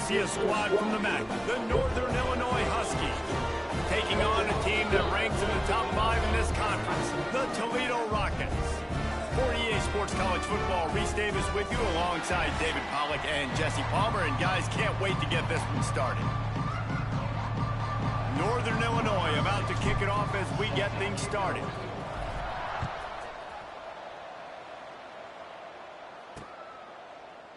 see a squad from the MAC, the Northern Illinois Huskies, taking on a team that ranks in the top 5 in this conference, the Toledo Rockets. For EA Sports College Football, Reese Davis with you alongside David Pollack and Jesse Palmer. And guys, can't wait to get this one started. Northern Illinois about to kick it off as we get things started.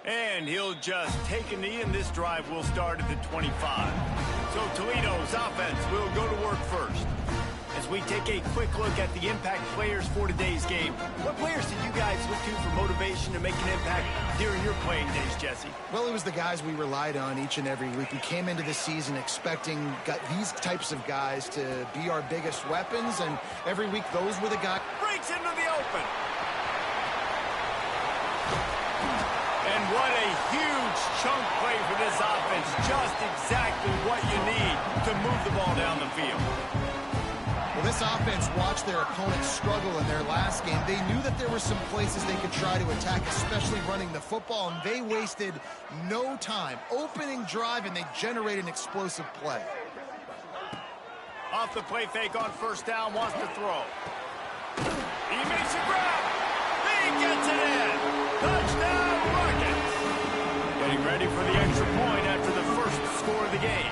And he'll just take a knee, and this drive will start at the 25. So Toledo's offense will go to work first. As we take a quick look at the impact players for today's game, what players did you guys look to for motivation to make an impact during your playing days, Jesse? Well, it was the guys we relied on each and every week. We came into the season expecting these types of guys to be our biggest weapons, and every week those were the guys. Breaks into the open. And what a huge chunk play for this offense. Just exactly what you need to move the ball down the field. Well, this offense watched their opponents struggle in their last game. They knew that there were some places they could try to attack, especially running the football, and they wasted no time. Opening drive, and they generated an explosive play. Off the play fake on first down, wants to throw. He makes a grab. He gets it in. Touchdown, Rockets. Getting ready for the extra point after the first score of the game.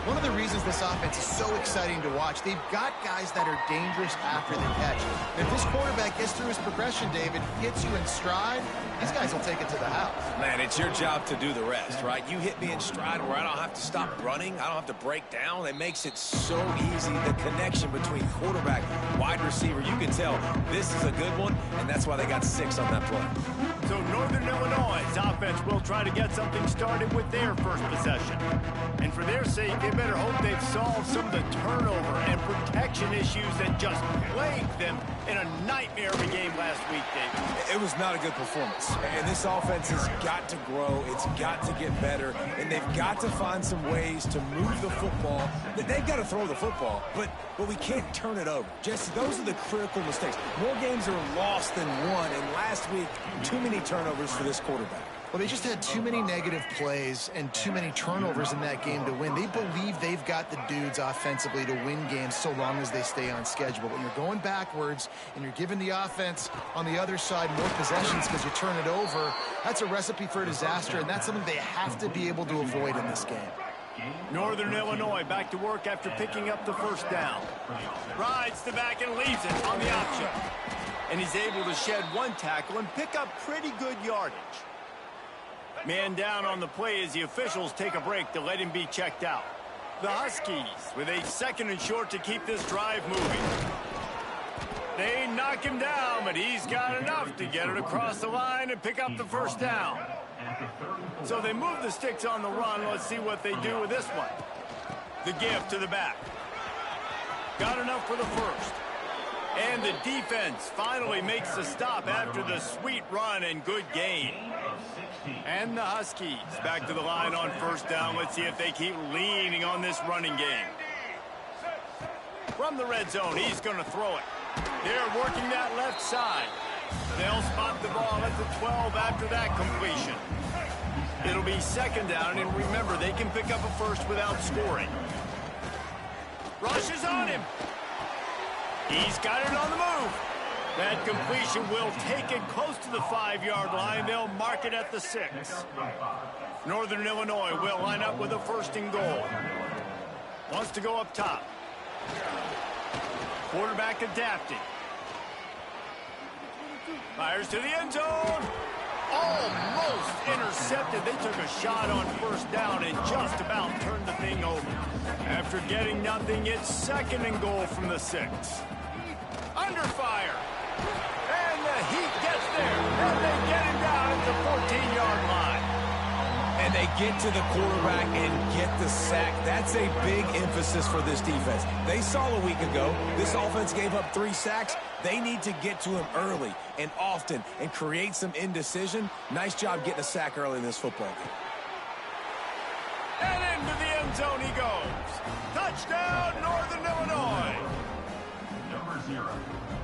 One of the reasons this offense is so exciting to watch, they've got guys that are dangerous after the catch. And if this quarterback gets through his progression, David, gets you in stride, these guys will take it to the house. Man, it's your job to do the rest, right? You hit me in stride where I don't have to stop running. I don't have to break down. It makes it so easy. The connection between quarterback, wide receiver, you can tell this is a good one, and that's why they got 6 on that play. So Northern Illinois' offense will try to get something started with their first possession. And for their sake, they better hope they've solved some of the turnover and protection issues that just plagued them in a nightmare of a game last week, David. It was not a good performance. And this offense has got to grow. It's got to get better. And they've got to find some ways to move the football. They've got to throw the football, but we can't turn it over. Jesse, those are the critical mistakes. More games are lost than won. And last week, too many turnovers for this quarterback. Well, they just had too many negative plays and too many turnovers in that game to win. They believe they've got the dudes offensively to win games so long as they stay on schedule. But when you're going backwards and you're giving the offense on the other side more possessions because you turn it over, that's a recipe for disaster, and that's something they have to be able to avoid in this game. Northern Illinois back to work after picking up the first down. Rides the back and leaves it on the option. And he's able to shed one tackle and pick up pretty good yardage. Man down on the play as the officials take a break to let him be checked out. The Huskies with a 2nd and short to keep this drive moving. They knock him down, but he's got enough to get it across the line and pick up the first down. So they move the sticks on the run. Let's see what they do with this one. The give to the back. Got enough for the first. And the defense finally makes the stop after the sweet run and good gain. And the Huskies back to the line on first down. Let's see if they keep leaning on this running game. From the red zone, he's going to throw it. They're working that left side. They'll spot the ball at the 12 after that completion. It'll be 2nd down, and remember, they can pick up a first without scoring. Rush is on him. He's got it on the move. That completion will take it close to the 5-yard line. They'll mark it at the 6. Northern Illinois will line up with a 1st and goal. Wants to go up top. Quarterback adapting. Fires to the end zone. Almost intercepted. They took a shot on first down and just about turned the thing over. After getting nothing, it's 2nd and goal from the 6. Under fire. And the Heat gets there. And they get him down at the 14-yard line. And they get to the quarterback and get the sack. That's a big emphasis for this defense. They saw a week ago, this offense gave up 3 sacks. They need to get to him early and often and create some indecision. Nice job getting a sack early in this football game. And into the end zone he goes. Touchdown, Northern Illinois. Number 0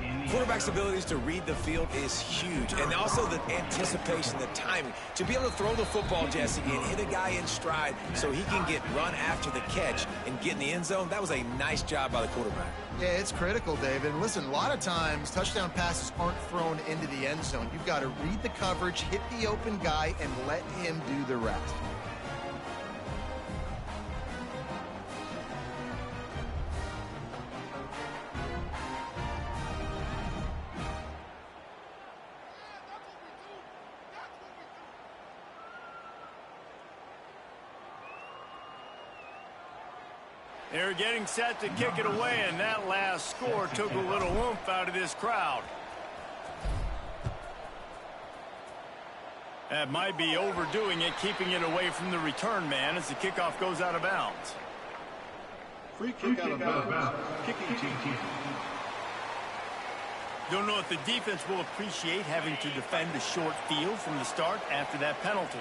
in the Quarterback's abilities to read the field is huge, and also the anticipation, the timing. To be able to throw the football, Jesse, and hit a guy in stride so he can get run after the catch and get in the end zone, that was a nice job by the quarterback. Yeah, it's critical, David. And listen, a lot of times touchdown passes aren't thrown into the end zone. You've got to read the coverage, hit the open guy, and let him do the rest. They're getting set to kick it away, and that last score took a little oomph out of this crowd. That might be overdoing it, keeping it away from the return man as the kickoff goes out of bounds. Free kick out of bounds. Kicking team. Don't know if the defense will appreciate having to defend a short field from the start after that penalty.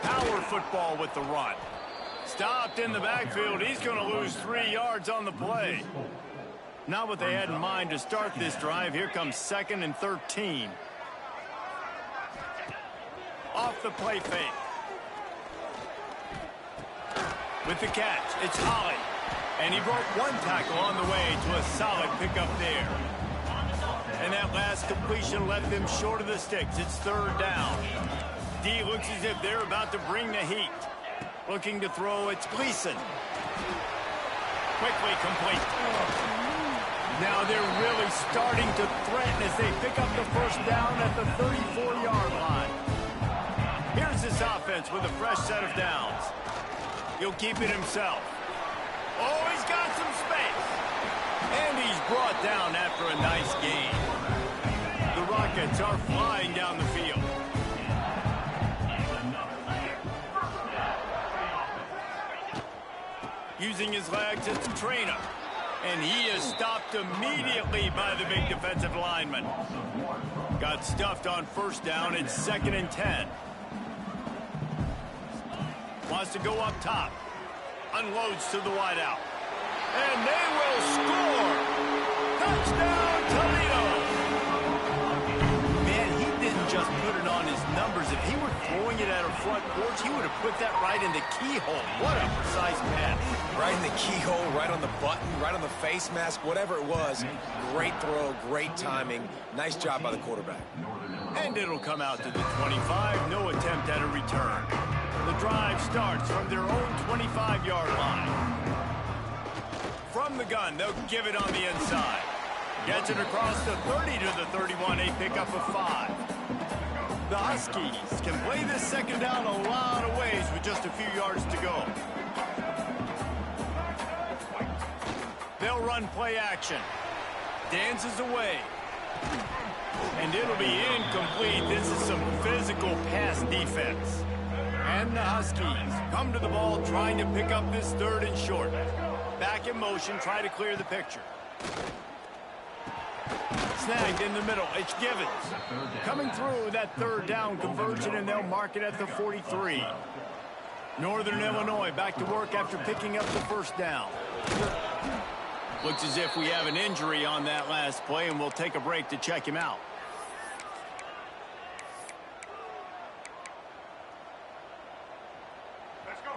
Power football with the run. Stopped in the backfield. He's going to lose 3 yards on the play. Not what they had in mind to start this drive. Here comes 2nd and 13. Off the play fake. With the catch, it's Holly. And he broke 1 tackle on the way to a solid pickup there. And that last completion left them short of the sticks. It's 3rd down. D looks as if they're about to bring the heat. Looking to throw, it's Gleason. Quickly complete. Now they're really starting to threaten as they pick up the 1st down at the 34-yard line. Here's this offense with a fresh set of downs. He'll keep it himself. Oh, he's got some space. And he's brought down after a nice gain. The Rockets are flying down the field. Using his legs, it's Trainer. And he is stopped immediately by the big defensive lineman. Got stuffed on 1st down. It's 2nd and 10. Wants to go up top. Unloads to the wideout. And they will score! Touchdown, Toledo! Man, he didn't just put it on his numbers. If he were throwing it at a front porch, he would have put that right in the keyhole. What a precise pass. Right in the keyhole, right on the button, right on the face mask, whatever it was. Great throw, great timing. Nice job by the quarterback. And it'll come out to the 25. No attempt at a return. The drive starts from their own 25-yard line. From the gun, they'll give it on the inside. Gets it across the 30 to the 31, a pickup of 5. The Huskies can play this 2nd down a lot of ways with just a few yards to go. They'll run play action. Dances away. And it'll be incomplete. This is some physical pass defense. And the Huskies come to the ball trying to pick up this 3rd and short. Back in motion, try to clear the picture. Snagged in the middle, it's Givens. Coming through that 3rd down conversion, and they'll mark it at the 43. Northern Illinois back to work after picking up the 1st down. Looks as if we have an injury on that last play, and we'll take a break to check him out.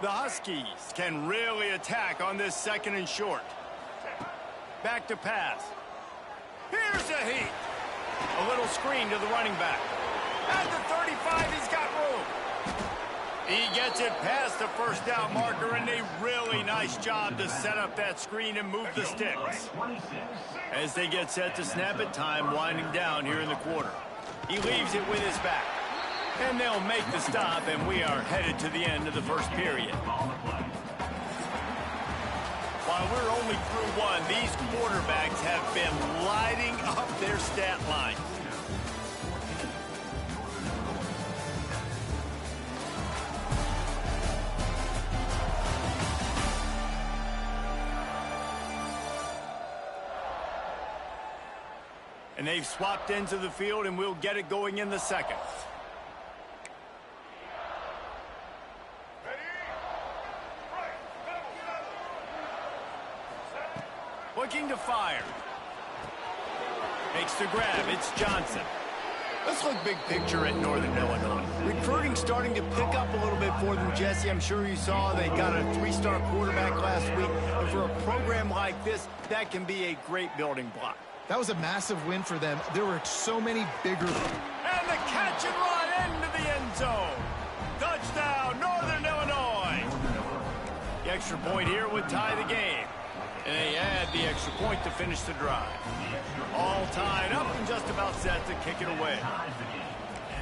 The Huskies can really attack on this 2nd and short. Back to pass. Here's a heat. A little screen to the running back. At the 35, he's got room. He gets it past the 1st down marker, and a really nice job to set up that screen and move the sticks. As they get set to snap it, time winding down here in the quarter. He leaves it with his back. And they'll make the stop, and we are headed to the end of the 1st period. While we're only through 1, these quarterbacks have been lighting up their stat line. And they've swapped into the field, and we'll get it going in the 2nd. looking to fire. Makes the grab. It's Johnson. Let's look big picture at Northern Illinois. Recruiting starting to pick up a little bit for them, Jesse. I'm sure you saw they got a 3-star quarterback last week. And for a program like this, that can be a great building block. That was a massive win for them. There were so many bigger... And the catch and run into the end zone. Touchdown, Northern Illinois. The extra point here would tie the game. And they add the extra point to finish the drive. All tied up and just about set to kick it away.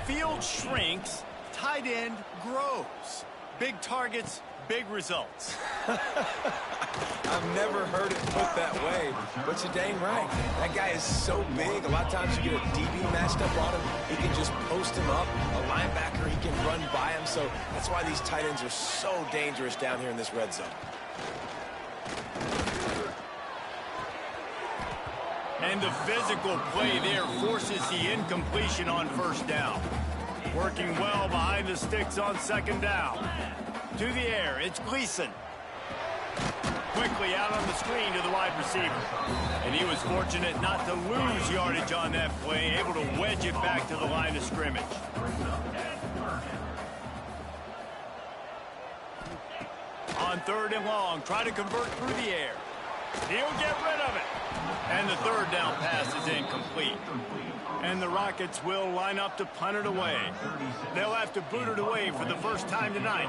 Field shrinks, tight end grows. Big targets, big results. I've never heard it put that way, but you're dang right. That guy is so big. A lot of times you get a DB matched up on him. He can just post him up. A linebacker, he can run by him. So that's why these tight ends are so dangerous down here in this red zone. And the physical play there forces the incompletion on first down. Working well behind the sticks on second down. To the air, it's Gleason. Quickly out on the screen to the wide receiver. And he was fortunate not to lose yardage on that play, able to wedge it back to the line of scrimmage. On 3rd and long, try to convert through the air. He'll get rid of it. And the 3rd down pass is incomplete. And the Rockets will line up to punt it away. They'll have to boot it away for the first time tonight.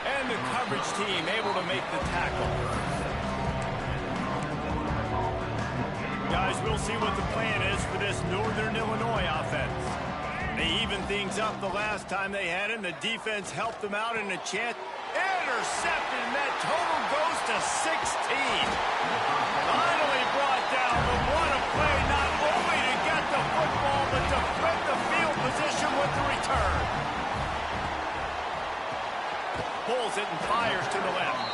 And the coverage team able to make the tackle. Guys, we'll see what the plan is for this Northern Illinois offense. They evened things up the last time they had it, and the defense helped them out in a chance. Intercepted, and that total goes to 16. Finally brought down, but what a play, not only to get the football, but to flip the field position with the return. Pulls it and fires to the left.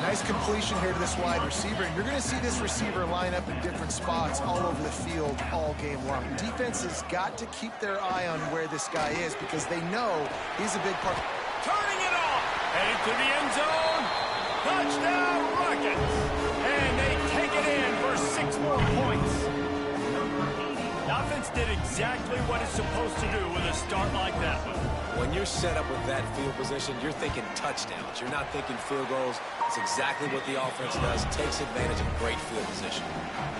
Nice completion here to this wide receiver. And you're going to see this receiver line up in different spots all over the field all game long. Defense has got to keep their eye on where this guy is because they know he's a big part. Turning it off. Headed to the end zone. Touchdown, Rockets. And they take it in for 6 more points. The offense did exactly what it's supposed to do with a start like that one. When you're set up with that field position, you're thinking touchdowns. You're not thinking field goals. It's exactly what the offense does. Takes advantage of great field position.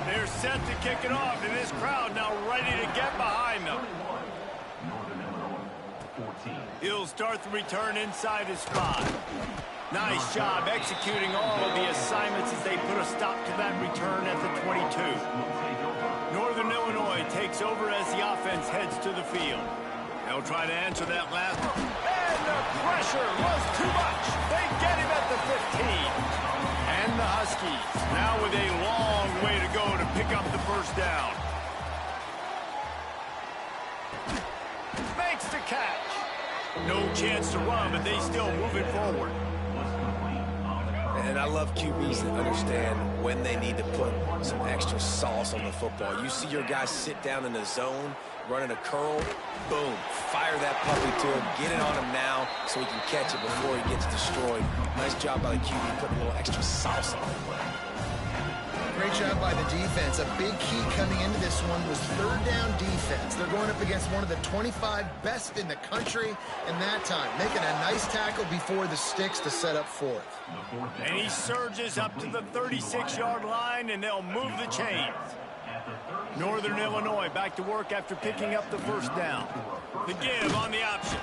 They're set to kick it off, and this crowd now ready to get behind them. He'll start the return inside his spot. Nice job executing all of the assignments as they put a stop to that return at the 22. Northern Illinois takes over as the offense heads to the field. They'll try to answer that last one. And the pressure was too much. They get him at the 15. And the Huskies now with a long way to go to pick up the first down. Makes the catch. No chance to run, but they still move it forward. And I love QBs that understand when they need to put some extra sauce on the football. You see your guys sit down in the zone, running a curl, boom, fire that puppy to him, get it on him now so he can catch it before he gets destroyed. Nice job by the QB putting a little extra sauce on it. Great job by the defense. A big key coming into this one was 3rd down defense. They're going up against one of the 25 best in the country in that time, making a nice tackle before the sticks to set up 4th. And he surges up to the 36-yard line, and they'll move the chains. Northern Illinois back to work after picking up the first down. The give on the option.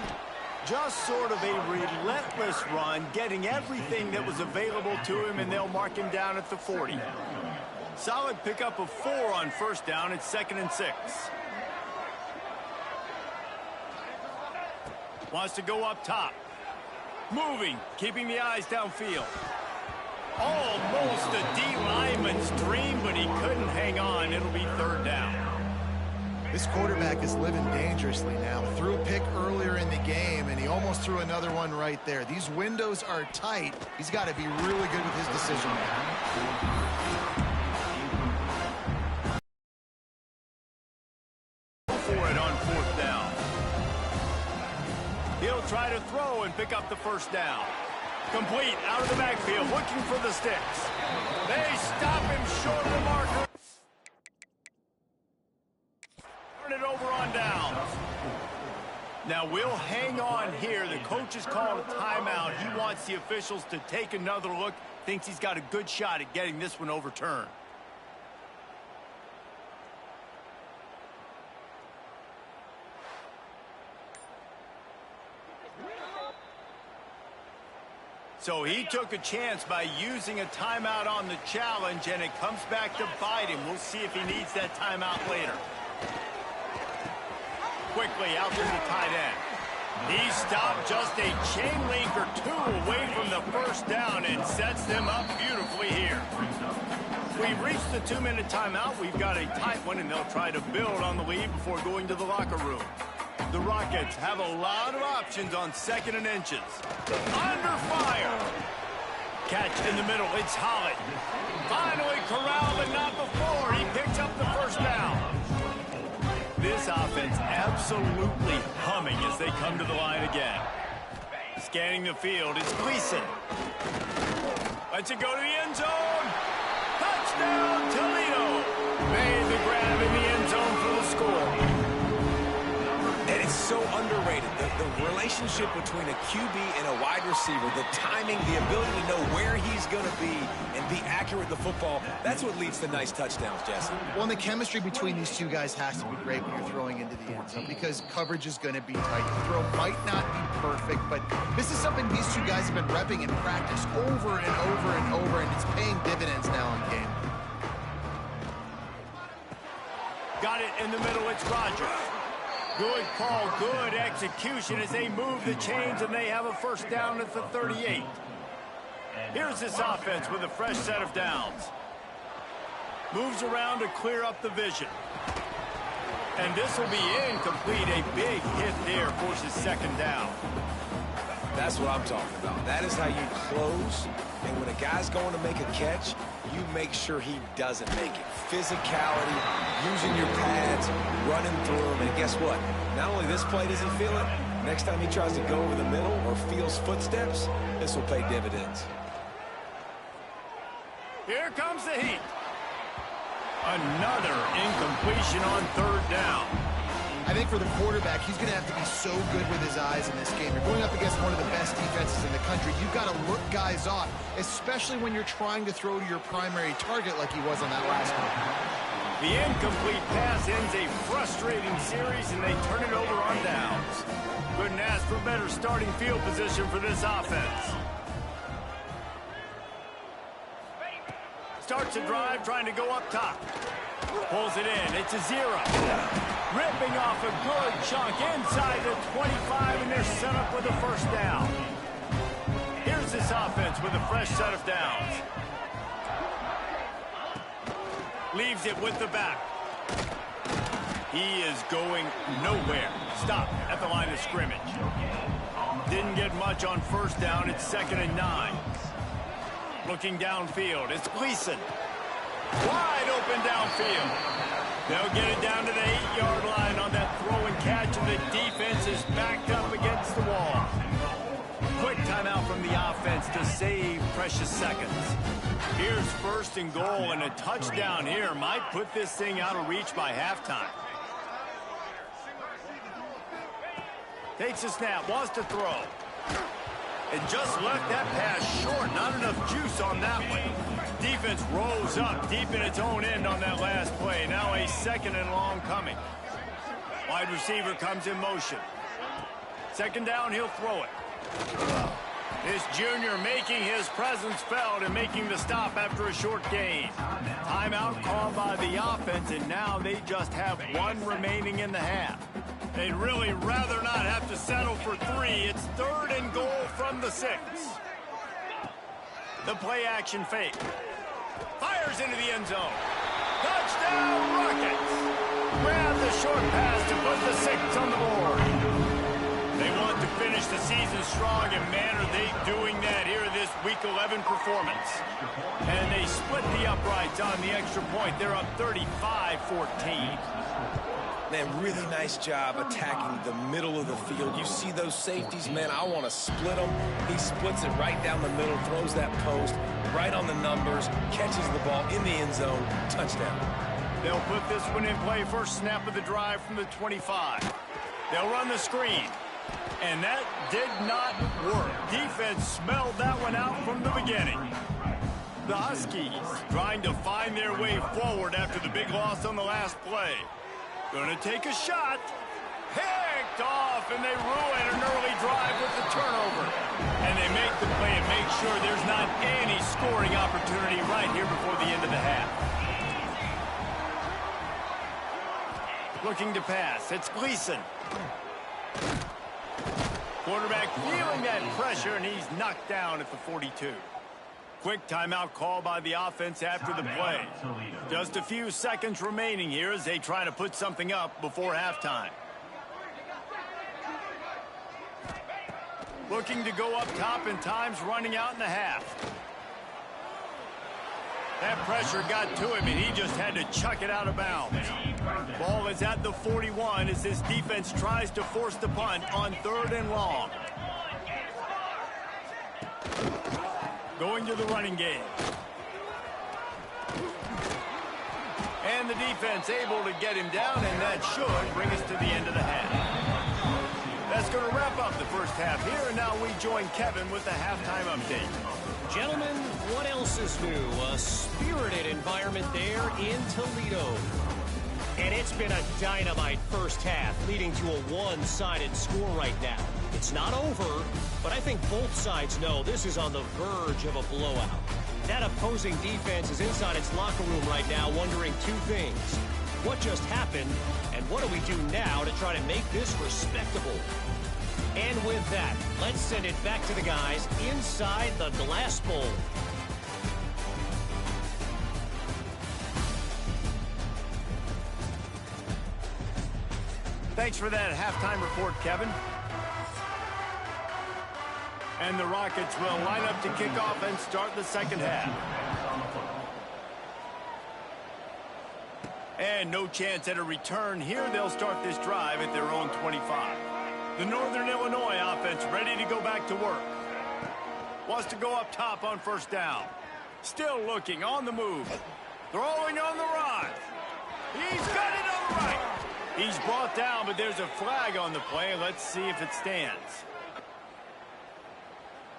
Just sort of a relentless run, getting everything that was available to him, and they'll mark him down at the 40. Solid pickup of 4 on first down. It's 2nd and 6. Wants to go up top. Moving, keeping the eyes downfield. Almost a D lineman's dream, but he couldn't hang on. It'll be 3rd down. This quarterback is living dangerously now. Threw a pick earlier in the game, and he almost threw another one right there. These windows are tight. He's got to be really good with his decision making. try to throw and pick up the first down. Complete out of the backfield, looking for the sticks. They stop him short of the marker. Turn it over on down. Now we'll hang on here. The coach has called a timeout. He wants the officials to take another look. Thinks he's got a good shot at getting this one overturned. So he took a chance by using a timeout on the challenge, and it comes back to bite him. We'll see if he needs that timeout later. Quickly out to the tight end. He stopped just a chain link or two away from the first down and sets them up beautifully here. We've reached the 2-minute timeout. We've got a tight one, and they'll try to build on the lead before going to the locker room. The Rockets have a lot of options on 2nd and inches. Under fire. Catch in the middle. It's Holland. Finally corralled, but not before. He picks up the first down. This offense absolutely humming as they come to the line again. Scanning the field, it's Gleason. Lets it go to the end zone. Touchdown, Toledo. Made the grab in the end zone for the score. And it's so underrated. The relationship between a QB and a wide receiver, the timing, the ability to know where he's going to be and be accurate with the football, that's what leads to nice touchdowns, Jesse. Well, and the chemistry between these two guys has to be great when you're throwing into the end zone because coverage is going to be tight. The throw might not be perfect, but this is something these two guys have been repping in practice over and over and over, and it's paying dividends now in game. Got it in the middle, it's Rodgers. Good call, good execution as they move the chains, and they have a first down at the 38. Here's this offense with a fresh set of downs. Moves around to clear up the vision. And this will be incomplete. A big hit there forces 2nd down. That's what I'm talking about. That is how you close. And when a guy's going to make a catch, you make sure he doesn't make it. Physicality, using your pads, running through them. And guess what? Not only this play does he feel it, next time he tries to go over the middle or feels footsteps, this will pay dividends. Here comes the heat. Another incompletion on 3rd down. I think for the quarterback, he's going to have to be so good with his eyes in this game. You're going up against one of the best defenses in the country. You've got to look guys off, especially when you're trying to throw to your primary target like he was on that last one. The incomplete pass ends a frustrating series, and they turn it over on downs. Couldn't ask for better starting field position for this offense. Starts a drive trying to go up top. Pulls it in. It's a 0. Ripping off a good chunk inside the 25, and they're set up with a first down. Here's this offense with a fresh set of downs. Leaves it with the back. He is going nowhere. Stop at the line of scrimmage. Didn't get much on first down. It's 2nd and 9. Looking downfield. It's Gleason. Wide open downfield. They'll get it down to the 8-yard line on that throw and catch, and the defense is backed up against the wall. Quick timeout from the offense to save precious seconds. Here's 1st and goal, and a touchdown here might put this thing out of reach by halftime. Takes a snap, wants to throw. And just left that pass short. Not enough juice on that one. Defense rolls up deep in its own end on that last play. Now a 2nd and long coming. Wide receiver comes in motion. 2nd down, he'll throw it. This junior making his presence felt and making the stop after a short gain. Timeout called by the offense, and now they just have 1 remaining in the half. They'd really rather not have to settle for 3. It's 3rd and goal from the 6. The play action fake. Fires into the end zone. Touchdown Rockets. Grab the short pass to put the 6 on the board. They want to finish the season strong, and man, are they doing that here this Week 11 performance. And they split the uprights on the extra point. They're up 35-14. Man, really nice job attacking the middle of the field. You see those safeties, man, I want to split them. He splits it right down the middle, throws that post, right on the numbers, catches the ball in the end zone, touchdown. They'll put this one in play first snap of the drive from the 25. They'll run the screen. And that did not work. Defense smelled that one out from the beginning. The Huskies trying to find their way forward after the big loss on the last play. Going to take a shot. Picked off, and they ruin an early drive with the turnover. And they make the play and make sure there's not any scoring opportunity right here before the end of the half. Looking to pass. It's Gleason. Quarterback feeling that pressure, and he's knocked down at the 42. Quick timeout call by the offense after the play. Just a few seconds remaining here as they try to put something up before halftime. Looking to go up top, and time's running out in the half. That pressure got to him, and he just had to chuck it out of bounds. Ball is at the 41 as this defense tries to force the punt on 3rd and long. Going to the running game. And the defense able to get him down, and that should bring us to the end of the half. That's going to wrap up the first half here, and now we join Kevin with the halftime update. Gentlemen, what else is new? A spirited environment there in Toledo. And it's been a dynamite first half, leading to a one-sided score right now. It's not over, but I think both sides know this is on the verge of a blowout. That opposing defense is inside its locker room right now wondering two things. What just happened, and what do we do now to try to make this respectable? And with that, let's send it back to the guys inside the glass bowl. Thanks for that halftime report, Kevin. And the Rockets will line up to kick off and start the second half. And no chance at a return here. They'll start this drive at their own 25. The Northern Illinois offense ready to go back to work. Wants to go up top on first down. Still looking on the move. Throwing on the run. He's got it on the right. He's brought down, but there's a flag on the play. Let's see if it stands.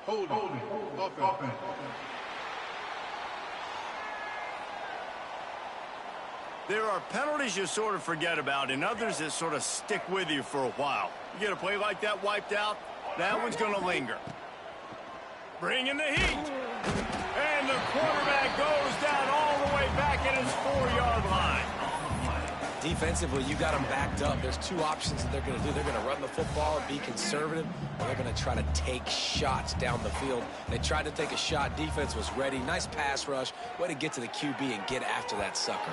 Hold offense. There are penalties you sort of forget about, and others that sort of stick with you for a while. You get a play like that wiped out, that one's going to linger. Bring in the heat. And the quarterback goes down all the way back at his 4-yard line. Defensively, you got them backed up. There's two options that they're going to do. They're going to run the football and be conservative, or they're going to try to take shots down the field. They tried to take a shot. Defense was ready. Nice pass rush. Way to get to the QB and get after that sucker.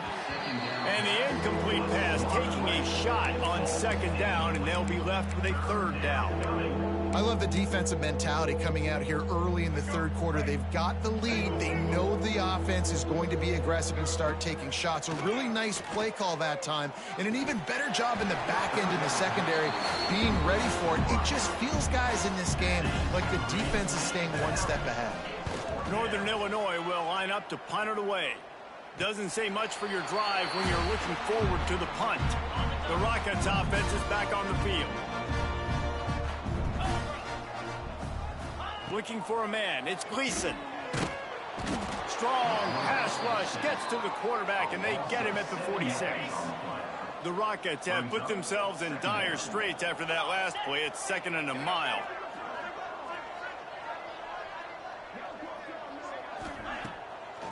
And the incomplete pass taking a shot on second down, and they'll be left with a 3rd down. I love the defensive mentality coming out here early in the 3rd quarter. They've got the lead. They know the offense is going to be aggressive and start taking shots. A really nice play call that time, and an even better job in the back end in the secondary being ready for it. It just feels, guys, in this game like the defense is staying one step ahead. Northern Illinois will line up to punt it away. Doesn't say much for your drive when you're looking forward to the punt. The Rockets offense is back on the field. Looking for a man. It's Gleason. Strong pass rush gets to the quarterback, and they get him at the 46. The Rockets have put themselves in dire straits after that last play. It's 2nd and a mile.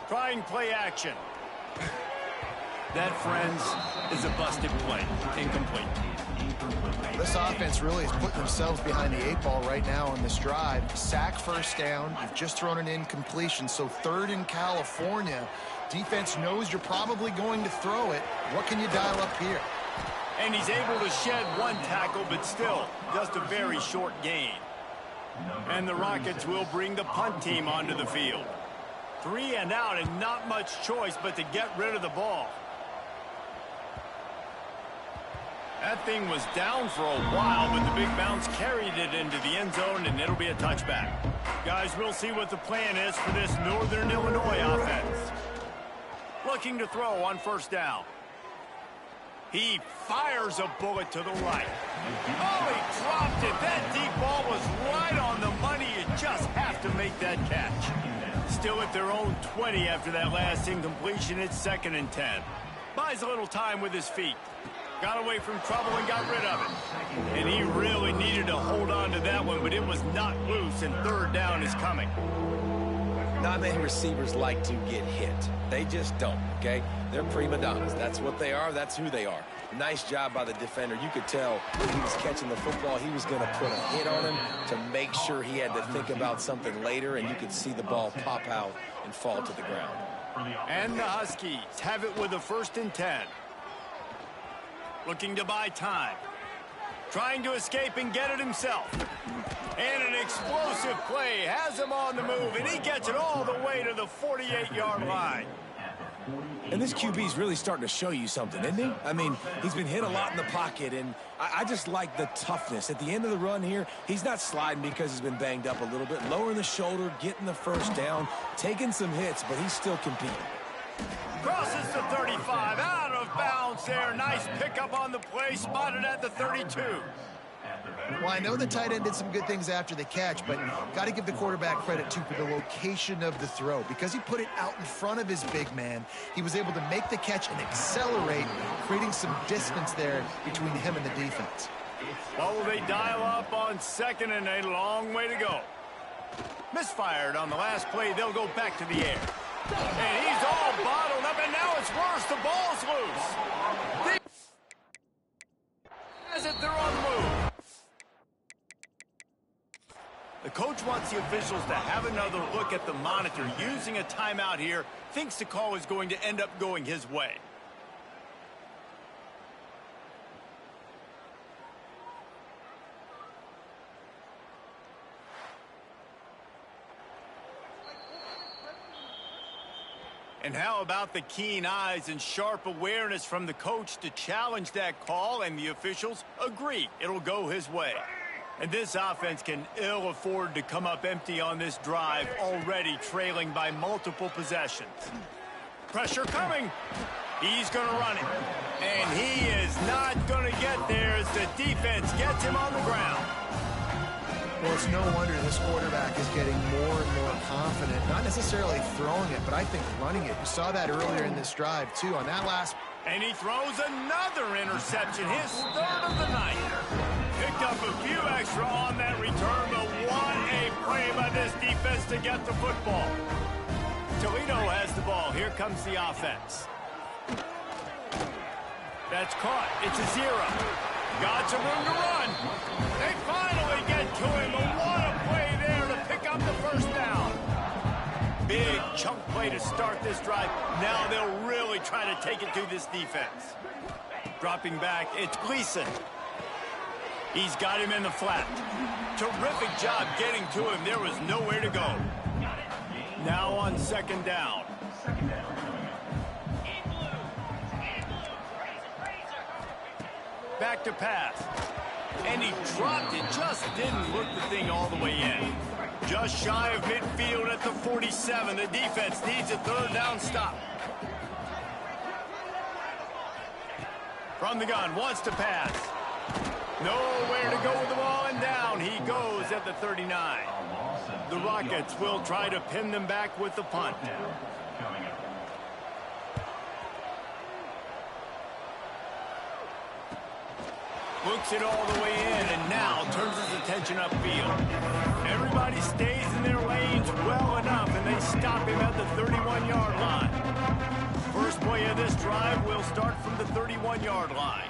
Trying play action. That, friends, is a busted play. Incomplete. This offense really is putting themselves behind the 8 ball right now on this drive. Sack first down. You've just thrown an incompletion, so 3rd in California. Defense knows you're probably going to throw it. What can you dial up here? And he's able to shed one tackle, but still just a very short gain. And the Rockets will bring the punt team onto the field. 3 and out, and not much choice but to get rid of the ball. That thing was down for a while, but the big bounce carried it into the end zone, and it'll be a touchback. Guys, we'll see what the plan is for this Northern Illinois offense. Looking to throw on first down. He fires a bullet to the right. Oh, he dropped it. That deep ball was right on the money. You just have to make that catch. Still at their own 20 after that last incompletion. It's 2nd and 10. Buys a little time with his feet. Got away from trouble and got rid of it. And he really needed to hold on to that one, but it was not loose, and 3rd down is coming. Not many receivers like to get hit. They just don't, okay? They're prima donnas. That's what they are. That's who they are. Nice job by the defender. You could tell when he was catching the football, he was going to put a hit on him to make sure he had to think about something later, and you could see the ball pop out and fall to the ground. And the Huskies have it with a 1st and 10. Looking to buy time. Trying to escape and get it himself. And an explosive play has him on the move, and he gets it all the way to the 48-yard line. And this QB's really starting to show you something, isn't he? I mean, he's been hit a lot in the pocket, and I just like the toughness. At the end of the run here, he's not sliding because he's been banged up a little bit. Lowering the shoulder, getting the 1st down, taking some hits, but he's still competing. Crosses the 35, out of bounds there. Nice pickup on the play, spotted at the 32. Well, I know the tight end did some good things after the catch, but got to give the quarterback credit, too, for the location of the throw. Because he put it out in front of his big man, he was able to make the catch and accelerate, creating some distance there between him and the defense. Well, will they dial up on 2nd and a long way to go? Misfired on the last play. They'll go back to the air. And he's all bottled up, and now it's worse. The ball's loose. As if they're on the move. The coach wants the officials to have another look at the monitor. Using a timeout here, thinks the call is going to end up going his way. And how about the keen eyes and sharp awareness from the coach to challenge that call, and the officials agree it'll go his way. And this offense can ill afford to come up empty on this drive, already trailing by multiple possessions. Pressure coming. He's going to run it. And he is not going to get there as the defense gets him on the ground. Well, it's no wonder this quarterback is getting more and more confident, not necessarily throwing it, but I think running it. You saw that earlier in this drive, too, on that last. And he throws another interception, his 3rd of the night. Picked up a few extra on that return, but what a play by this defense to get the football. Toledo has the ball. Here comes the offense. That's caught. It's a 0. Got some room to run. They finally get to him, but what a play there to pick up the 1st down. Big chunk play to start this drive. Now they'll really try to take it to this defense. Dropping back, it's Gleason. He's got him in the flat. Terrific job getting to him. There was nowhere to go. Now on 2nd down. Back to pass. And he dropped it. Just didn't look the thing all the way in. Just shy of midfield at the 47. The defense needs a 3rd down stop. From the gun, wants to pass. Nowhere to go with the ball, and down he goes at the 39. The Rockets will try to pin them back with the punt. Looks it all the way in, and now turns his attention upfield. Everybody stays in their lanes well enough, and they stop him at the 31-yard line. First play of this drive will start from the 31-yard line.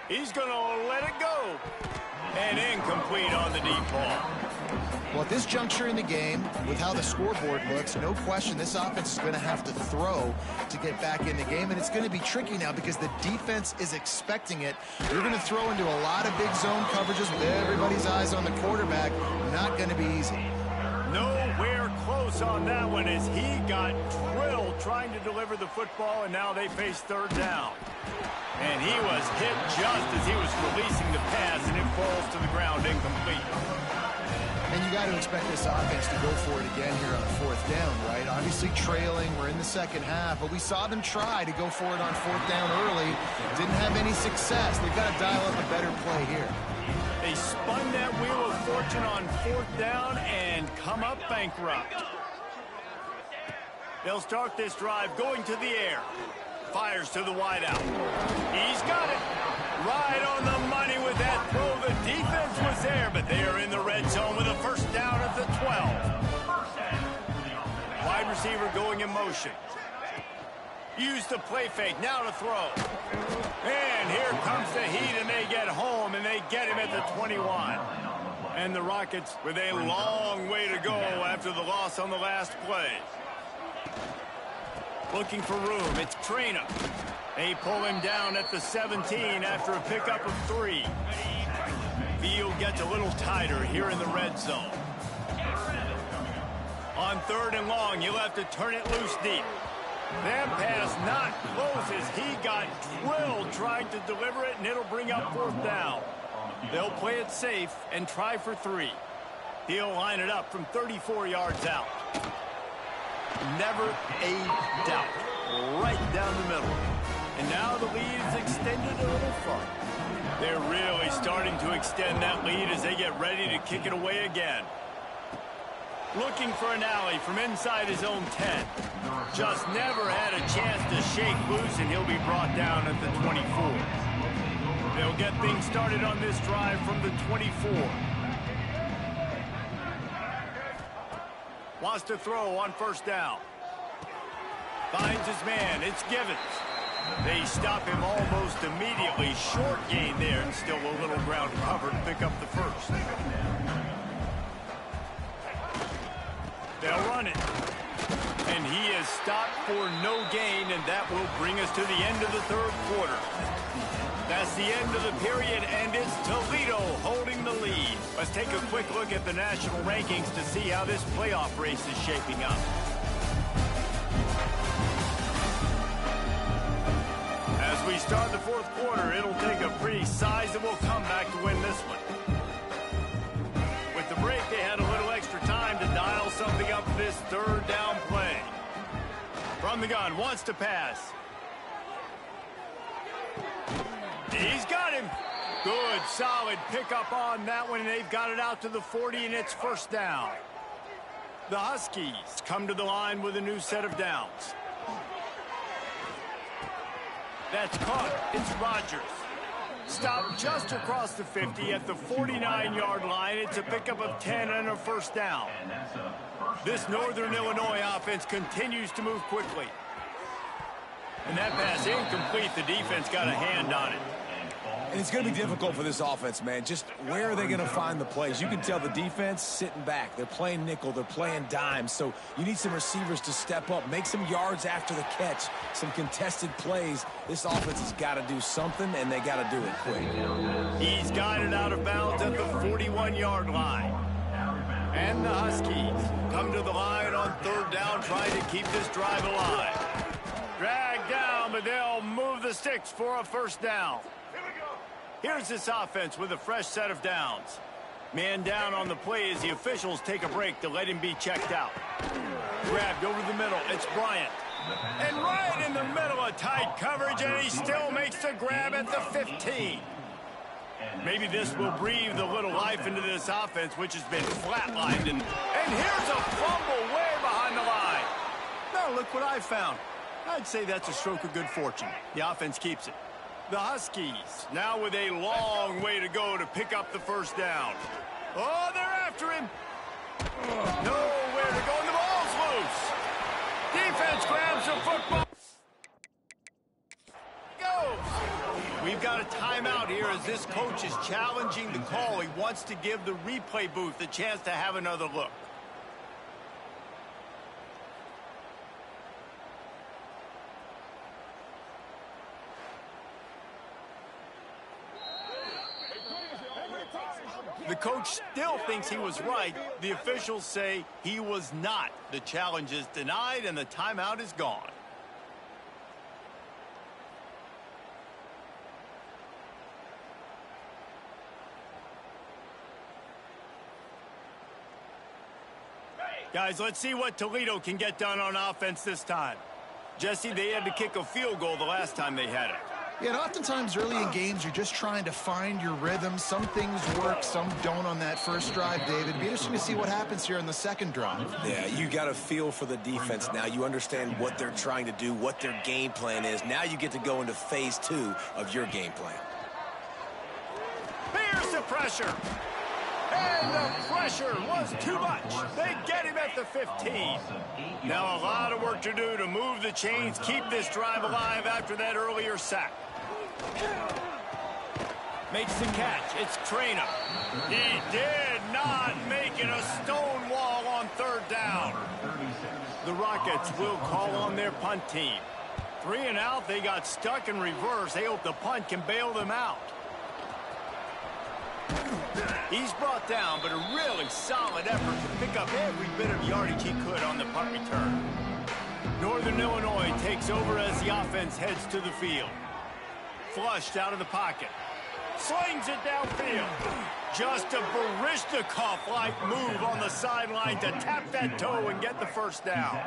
He's going to let it go. And incomplete on the deep ball. Well, at this juncture in the game, with how the scoreboard looks, no question this offense is going to have to throw to get back in the game. And it's going to be tricky now because the defense is expecting it. You're going to throw into a lot of big zone coverages with everybody's eyes on the quarterback. Not going to be easy. Nowhere close on that one as he got drilled trying to deliver the football, and now they face 3rd down. And he was hit just as he was releasing the pass, and it falls to the ground incomplete. And you got to expect this offense to go for it again here on fourth down, right? Obviously trailing, we're in the second half, but we saw them try to go for it on fourth down early. Didn't have any success. They've got to dial up a better play here. They spun that wheel of fortune on fourth down and come up bankrupt. They'll start this drive going to the air. Fires to the wideout. He's got it. Right on the money with that throw. The defense was there, but they are in the red zone with a first down at the 12. Wide receiver going in motion. Use the play fake. Now to throw. And here comes the heat, and they get home, and they get him at the 21. And the Rockets with a long way to go after the loss on the last play. Looking for room. It's Trainer. They pull him down at the 17 after a pickup of 3. Field gets a little tighter here in the red zone. On 3rd and long, you'll have to turn it loose deep. That pass not close as he got drilled trying to deliver it, and it'll bring up 4th down. They'll play it safe and try for 3. He'll line it up from 34 yards out. Never a doubt. Right down the middle. And now the lead is extended a little further. They're really starting to extend that lead as they get ready to kick it away again. Looking for an alley from inside his own 10. Just never had a chance to shake loose, and he'll be brought down at the 24. They'll get things started on this drive from the 24. Wants to throw on first down. Finds his man. It's Givens. They stop him almost immediately. Short gain there, and still a little ground covered to pick up the first. They'll run it. And he is stopped for no gain, and that will bring us to the end of the 3rd quarter. That's the end of the period, and it's Toledo holding the lead. Let's take a quick look at the national rankings to see how this playoff race is shaping up. As we start the 4th quarter, it'll take a pretty sizable comeback to win this one. With the break, they had a little extra time to dial something up for this 3rd down play. From the gun, wants to pass. He's got him. Good, solid pickup on that one, and they've got it out to the 40, and it's first down. The Huskies come to the line with a new set of downs. That's caught. It's Rodgers. Stopped just across the 50 at the 49-yard line. It's a pickup of 10 and a first down. This Northern Illinois offense continues to move quickly. And that pass incomplete. The defense got a hand on it. And it's going to be difficult for this offense, man. Just where are they going to find the plays? You can tell the defense sitting back. They're playing nickel. They're playing dime. So you need some receivers to step up, make some yards after the catch, some contested plays. This offense has got to do something, and they got to do it quick. He's got it out of bounds at the 41-yard line. And the Huskies come to the line on 3rd down, trying to keep this drive alive. Dragged down, but they'll move the sticks for a first down. Here's this offense with a fresh set of downs. Man down on the play as the officials take a break to let him be checked out. Grabbed over the middle. It's Bryant. And right in the middle of tight coverage, and he still makes the grab at the 15. Maybe this will breathe a little life into this offense, which has been flatlined. And here's a fumble way behind the line. Now look what I found. I'd say that's a stroke of good fortune. The offense keeps it. The Huskies now with a long way to go to pick up the first down. Oh, they're after him. Nowhere to go, and the ball's loose. Defense grabs the football. Goes. We've got a timeout here as this coach is challenging the call. He wants to give the replay booth a chance to have another look. The coach still thinks he was right. The officials say he was not. The challenge is denied, and the timeout is gone. Guys, let's see what Toledo can get done on offense this time. Jesse, they had to kick a field goal the last time they had it. Yeah, and oftentimes early in games, you're just trying to find your rhythm. Some things work, some don't on that first drive, David. It'll be interesting to see what happens here in the second drive. Yeah, you got a feel for the defense now. You understand what they're trying to do, what their game plan is. Now you get to go into phase 2 of your game plan. Here's the pressure. And the pressure was too much. They get him at the 15. Now a lot of work to do to move the chains, keep this drive alive after that earlier sack. Makes the catch. It's Trainer. He did not make it a stone wall on third down. The Rockets will call on their punt team. 3 and out. They got stuck in reverse. They hope the punt can bail them out. He's brought down, but a really solid effort to pick up every bit of yardage he could on the punt return. Northern Illinois takes over as the offense heads to the field. Flushed out of the pocket. Slings it downfield. Just a Baryshnikov-like move on the sideline to tap that toe and get the first down.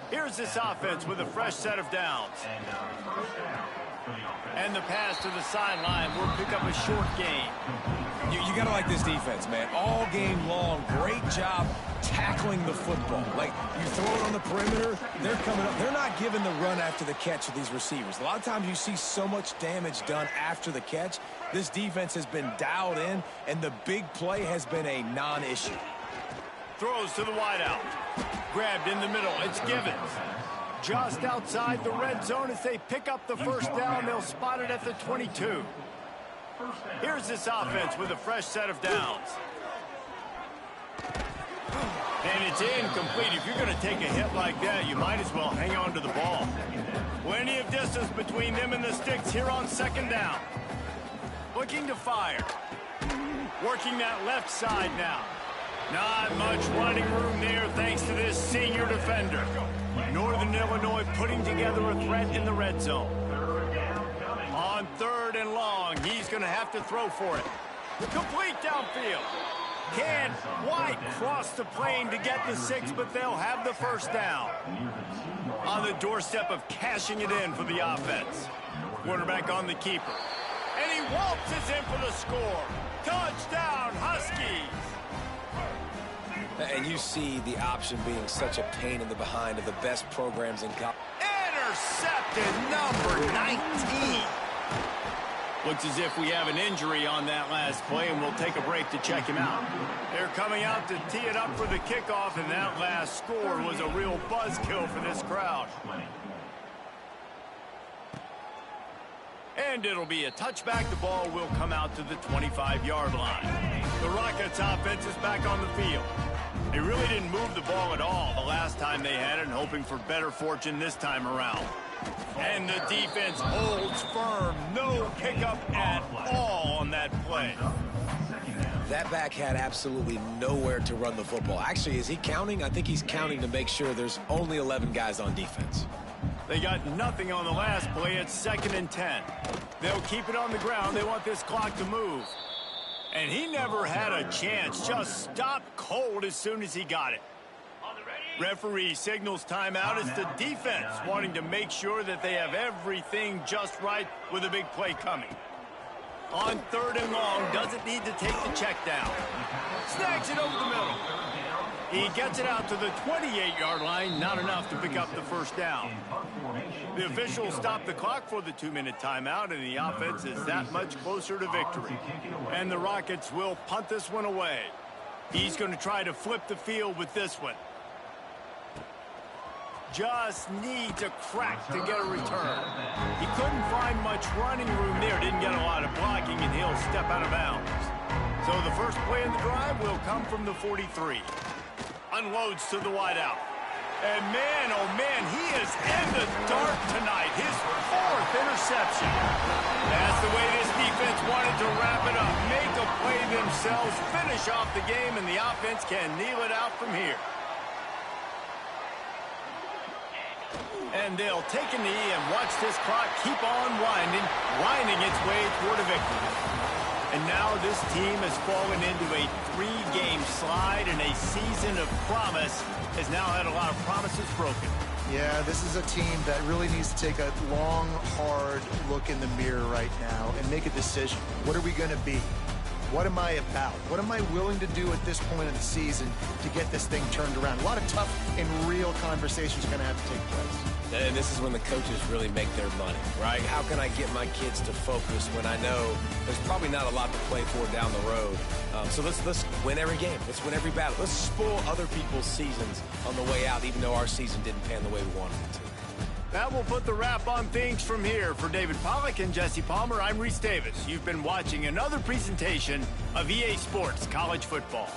Here's this offense with a fresh set of downs. And the pass to the sideline will pick up a short gain. You got to like this defense, man. All game long, great job tackling the football. Like, you throw it on the perimeter, they're coming up. They're not giving the run after the catch of these receivers. A lot of times you see so much damage done after the catch. This defense has been dialed in, and the big play has been a non-issue. Throws to the wideout. Grabbed in the middle. It's Givens. Just outside the red zone as they pick up the first down. They'll spot it at the 22. Here's this offense with a fresh set of downs. And it's incomplete. If you're going to take a hit like that, you might as well hang on to the ball. Plenty of distance between them and the sticks here on second down. Looking to fire. Working that left side now. Not much running room there thanks to this senior defender. Northern Illinois putting together a threat in the red zone. On third and long, he's going to have to throw for it. Complete downfield. Can't quite cross the plane to get the 6, but they'll have the first down. On the doorstep of cashing it in for the offense. Quarterback on the keeper. And he waltzes in for the score. Touchdown, Huskies. And you see the option being such a pain in the behind of the best programs in college. Intercepted, number 19. Looks as if we have an injury on that last play, and we'll take a break to check him out. They're coming out to tee it up for the kickoff, and that last score was a real buzzkill for this crowd. And it'll be a touchback. The ball will come out to the 25-yard line. The Rockets offense is back on the field. They really didn't move the ball at all the last time they had it, and hoping for better fortune this time around. And the defense holds firm. No pickup at all on that play. That back had absolutely nowhere to run the football. Actually, is he counting? I think he's counting to make sure there's only 11 guys on defense. They got nothing on the last play. It's 2nd and 10. They'll keep it on the ground. They want this clock to move. And he never had a chance. Just stopped cold as soon as he got it. Referee signals timeout as the defense wanting to make sure that they have everything just right with a big play coming. On third and long, doesn't need to take the check down. Snags it over the middle. He gets it out to the 28-yard line, not enough to pick up the first down. The officials stop the clock for the 2-minute timeout, and the offense is that much closer to victory. And the Rockets will punt this one away. He's going to try to flip the field with this one. Just needs a crack to get a return. He couldn't find much running room there, didn't get a lot of blocking, and he'll step out of bounds. So the first play in the drive will come from the 43. Unloads to the wideout. And man, oh man, he is in the dark tonight. His 4th interception. That's the way this defense wanted to wrap it up. Make a play themselves, finish off the game, and the offense can kneel it out from here. And they'll take a knee and watch this clock keep on winding its way toward a victory. And now this team has fallen into a 3-game slide, and a season of promise has now had a lot of promises broken. Yeah, this is a team that really needs to take a long, hard look in the mirror right now and make a decision. What are we going to be? What am I about? What am I willing to do at this point in the season to get this thing turned around? A lot of tough and real conversations are going to have to take place. And this is when the coaches really make their money, right? How can I get my kids to focus when I know there's probably not a lot to play for down the road? So let's win every game. Let's win every battle. Let's spoil other people's seasons on the way out, even though our season didn't pan the way we wanted it to. That will put the wrap on things from here. For David Pollack and Jesse Palmer, I'm Reese Davis. You've been watching another presentation of EA Sports College Football.